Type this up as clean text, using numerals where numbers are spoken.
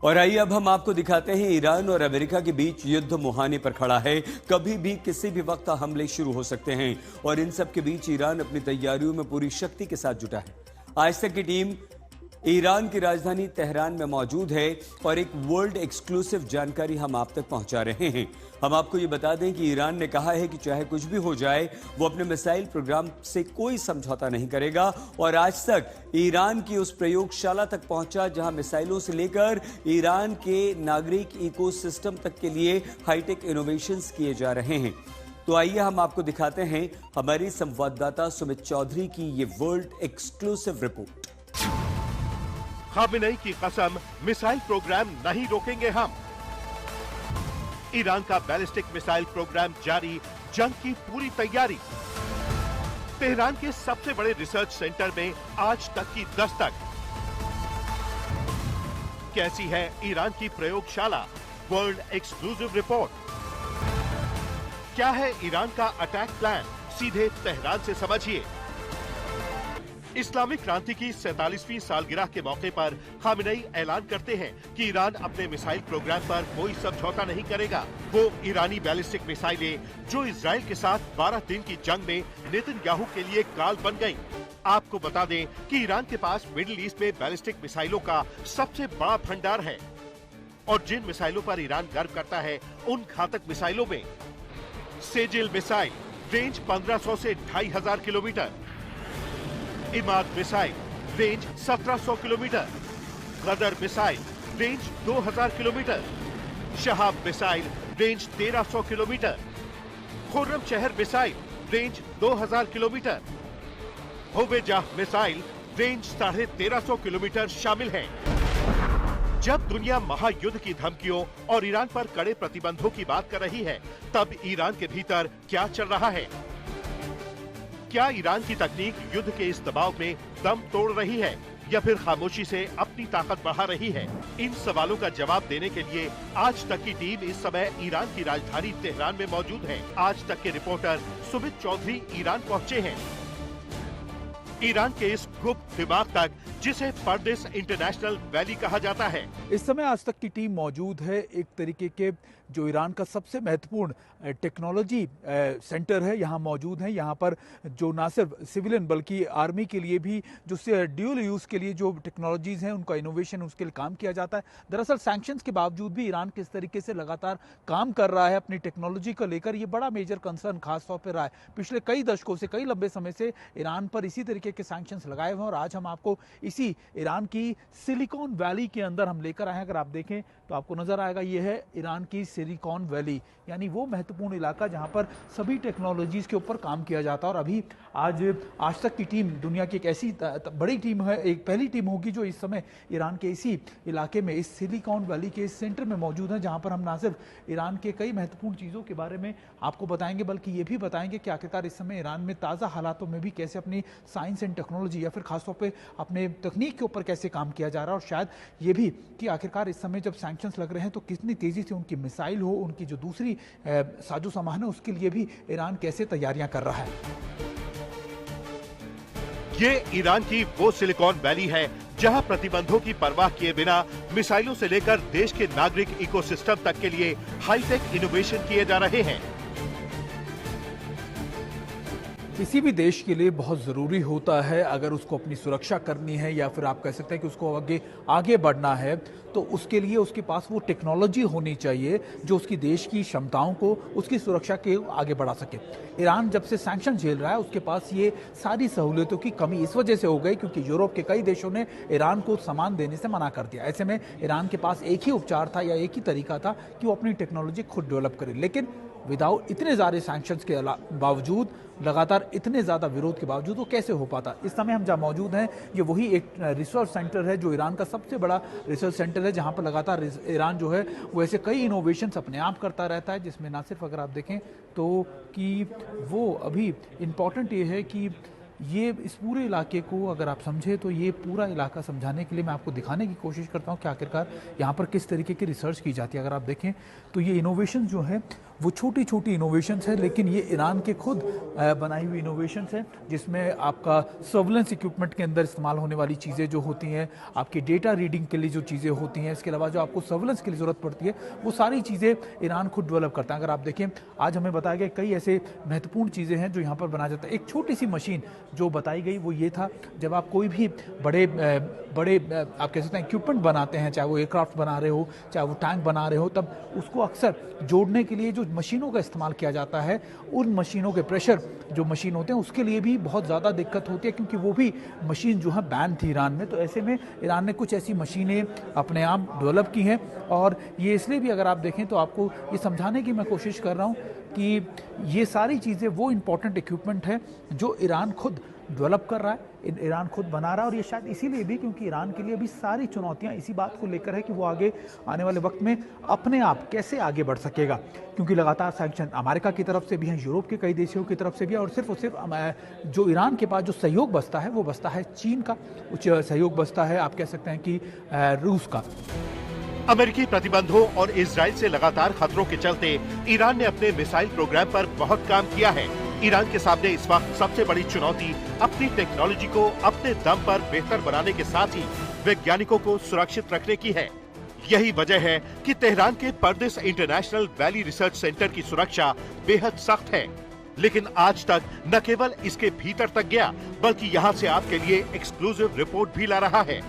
और आइए अब हम आपको दिखाते हैं ईरान और अमेरिका के बीच युद्ध मुहाने पर खड़ा है। कभी भी किसी भी वक्त हमले शुरू हो सकते हैं और इन सब के बीच ईरान अपनी तैयारियों में पूरी शक्ति के साथ जुटा है। आज तक की टीम ईरान की राजधानी तेहरान में मौजूद है और एक वर्ल्ड एक्सक्लूसिव जानकारी हम आप तक पहुंचा रहे हैं। हम आपको ये बता दें कि ईरान ने कहा है कि चाहे कुछ भी हो जाए वो अपने मिसाइल प्रोग्राम से कोई समझौता नहीं करेगा और आज तक ईरान की उस प्रयोगशाला तक पहुंचा जहां मिसाइलों से लेकर ईरान के नागरिक इकोसिस्टम तक के लिए हाईटेक इनोवेशंस किए जा रहे हैं। तो आइए हम आपको दिखाते हैं हमारी संवाददाता सुमित चौधरी की ये वर्ल्ड एक्सक्लूसिव रिपोर्ट। खामेनेई की कसम, मिसाइल प्रोग्राम नहीं रोकेंगे हम। ईरान का बैलिस्टिक मिसाइल प्रोग्राम जारी, जंग की पूरी तैयारी। तेहरान के सबसे बड़े रिसर्च सेंटर में आज तक की दस्तक। कैसी है ईरान की प्रयोगशाला? World exclusive report. क्या है ईरान का अटैक प्लान? सीधे तेहरान से समझिए। इस्लामिक क्रांति की 47वीं सालगिरह के मौके पर खामेनेई ऐलान करते हैं कि ईरान अपने मिसाइल प्रोग्राम पर कोई समझौता नहीं करेगा। वो ईरानी बैलिस्टिक मिसाइलें जो इजराइल के साथ 12 दिन की जंग में नेतन्याहू के लिए काल बन गईं। आपको बता दें कि ईरान के पास मिडिल ईस्ट में बैलिस्टिक मिसाइलों का सबसे बड़ा भंडार है और जिन मिसाइलों पर ईरान गर्व करता है उन घातक मिसाइलों में सेजिल मिसाइल, रेंज 1500 से 2500 kilometre, Emad missile, range 1700 kilometre, Ghadr missile, range 2000 kilometre, Shahab missile, range 1300 kilometre, Khorramshahr missile, range 2000 kilometre, Hoveyzeh missile, range 1350 kilometre शामिल है। जब दुनिया महायुद्ध की धमकियों और ईरान पर कड़े प्रतिबंधों की बात कर रही है, तब ईरान के भीतर क्या चल रहा है? क्या ईरान की तकनीक युद्ध के इस दबाव में दम तोड़ रही है या फिर खामोशी से अपनी ताकत बढ़ा रही है? इन सवालों का जवाब देने के लिए आज तक की टीम इस समय ईरान की राजधानी तेहरान में मौजूद है। आज तक के रिपोर्टर सुमित चौधरी ईरान पहुंचे हैं। ईरान के इस गुप्त दिमाग तक जिसे परदेस इंटरनेशनल वैली कहा जाता है। इस समय आज तक की टीम मौजूद है एक तरीके के जो ईरान का सबसे महत्वपूर्ण टेक्नोलॉजी सेंटर है, यहाँ मौजूद है। यहाँ पर जो ना सिर्फ सिविलियन बल्कि आर्मी के लिए भी जो ड्यूल यूज़ के लिए जो टेक्नोलॉजीज़ हैं उनका इनोवेशन उसके लिए काम किया जाता है। दरअसल सैंक्शंस के बावजूद भी ईरान किस तरीके से लगातार काम कर रहा है अपनी टेक्नोलॉजी को लेकर, ये बड़ा मेजर कंसर्न खास तौर पर रहा है। पिछले कई दशकों से, कई लंबे समय से ईरान पर इसी तरीके के सैंक्शंस लगाए हुए हैं और आज हम आपको इसी ईरान की सिलिकॉन वैली के अंदर हम लेकर आए हैं। अगर आप देखें तो आपको नजर आएगा ये है ईरान की सिलिकॉन वैली, यानी वो महत्वपूर्ण इलाका जहां पर सभी टेक्नोलॉजीज के ऊपर काम किया जाता है। और अभी आज तक की टीम दुनिया की एक ऐसी बड़ी टीम है, एक पहली टीम होगी जो इस समय ईरान के इसी इलाके में, इस सिलिकॉन वैली के इस सेंटर में मौजूद है, जहां पर हम ना सिर्फ ईरान के कई महत्वपूर्ण चीज़ों के बारे में आपको बताएंगे बल्कि ये भी बताएंगे कि आखिरकार इस समय ईरान में ताज़ा हालातों में भी कैसे अपनी साइंस एंड टेक्नोलॉजी या फिर खासतौर पर अपने तकनीक के ऊपर कैसे काम किया जा रहा है। और शायद ये भी कि आखिरकार इस समय जब सैंक्शंस लग रहे हैं तो कितनी तेजी से उनकी मिसाइल हो, उनकी जो दूसरी साजो सामान है उसके लिए भी ईरान कैसे तैयारियां कर रहा है। ये ईरान की वो सिलिकॉन वैली है जहां प्रतिबंधों की परवाह किए बिना मिसाइलों से लेकर देश के नागरिक इकोसिस्टम तक के लिए हाईटेक इनोवेशन किए जा रहे हैं। किसी भी देश के लिए बहुत ज़रूरी होता है, अगर उसको अपनी सुरक्षा करनी है या फिर आप कह सकते हैं कि उसको आगे बढ़ना है, तो उसके लिए उसके पास वो टेक्नोलॉजी होनी चाहिए जो उसकी देश की क्षमताओं को, उसकी सुरक्षा के आगे बढ़ा सके। ईरान जब से सैंक्शन झेल रहा है उसके पास ये सारी सहूलियतों की कमी इस वजह से हो गई क्योंकि यूरोप के कई देशों ने ईरान को सामान देने से मना कर दिया। ऐसे में ईरान के पास एक ही उपचार था या एक ही तरीका था कि वो अपनी टेक्नोलॉजी खुद डेवलप करे। लेकिन विदाउट इतने ज़्यादा सैंक्शंस के बावजूद, लगातार इतने ज़्यादा विरोध के बावजूद वो कैसे हो पाता? इस समय हम जहाँ मौजूद हैं ये वही एक रिसर्च सेंटर है जो ईरान का सबसे बड़ा रिसर्च सेंटर है, जहाँ पर लगातार ईरान जो है वो ऐसे कई इनोवेशंस अपने आप करता रहता है, जिसमें ना सिर्फ अगर आप देखें तो कि वो अभी इम्पॉर्टेंट ये है कि ये इस पूरे इलाके को अगर आप समझे तो ये पूरा इलाका समझाने के लिए मैं आपको दिखाने की कोशिश करता हूँ कि आखिरकार यहाँ पर किस तरीके की रिसर्च की जाती है। अगर आप देखें तो ये इनोवेशन जो है वो छोटी छोटी इनोवेशंस है, लेकिन ये ईरान के खुद बनाई हुई इनोवेशंस है, जिसमें आपका सर्वेलेंस इक्विपमेंट के अंदर इस्तेमाल होने वाली चीज़ें जो होती हैं, आपकी डेटा रीडिंग के लिए जो चीज़ें होती हैं, इसके अलावा जो आपको सर्वेलेंस के लिए ज़रूरत पड़ती है, वो सारी चीज़ें ईरान खुद डेवलप करता है। अगर आप देखें, आज हमें बताया गया कई ऐसे महत्वपूर्ण चीज़ें हैं जो यहाँ पर बनाया जाता है। एक छोटी सी मशीन जो बताई गई वो ये था, जब आप कोई भी बड़े आप कह सकते हैं इक्विपमेंट बनाते हैं, चाहे वो एयरक्राफ्ट बना रहे हो, चाहे वो टैंक बना रहे हो, तब उसको अक्सर जोड़ने के लिए जो मशीनों का इस्तेमाल किया जाता है, उन मशीनों के प्रेशर जो मशीन होते हैं उसके लिए भी बहुत ज़्यादा दिक्कत होती है, क्योंकि वो भी मशीन जो है बैन थी ईरान में। तो ऐसे में ईरान ने कुछ ऐसी मशीनें अपने आप डेवलप की हैं, और ये इसलिए भी अगर आप देखें तो आपको ये समझाने की मैं कोशिश कर रहा हूँ कि ये सारी चीज़ें वो इम्पोर्टेंट इक्विपमेंट है जो ईरान खुद डेवलप कर रहा है, ईरान खुद बना रहा है। और ये शायद इसीलिए भी क्योंकि ईरान के लिए अभी सारी चुनौतियां इसी बात को लेकर है कि वो आगे आने वाले वक्त में अपने आप कैसे आगे बढ़ सकेगा, क्योंकि लगातार सैंक्शन अमेरिका की तरफ से भी हैं, यूरोप के कई देशों की तरफ से भी है, और सिर्फ जो ईरान के पास जो सहयोग बसता है वो बसता है चीन का, कुछ सहयोग बसता है आप कह सकते हैं कि रूस का। अमेरिकी प्रतिबंधों और इजराइल से लगातार खतरों के चलते ईरान ने अपने मिसाइल प्रोग्राम पर बहुत काम किया है। ईरान के सामने इस वक्त सबसे बड़ी चुनौती अपनी टेक्नोलॉजी को अपने दम पर बेहतर बनाने के साथ ही वैज्ञानिकों को सुरक्षित रखने की है। यही वजह है कि तेहरान के पर्दिस इंटरनेशनल वैली रिसर्च सेंटर की सुरक्षा बेहद सख्त है, लेकिन आज तक न केवल इसके भीतर तक गया, बल्कि यहाँ से आपके लिए एक्सक्लूसिव रिपोर्ट भी ला रहा है।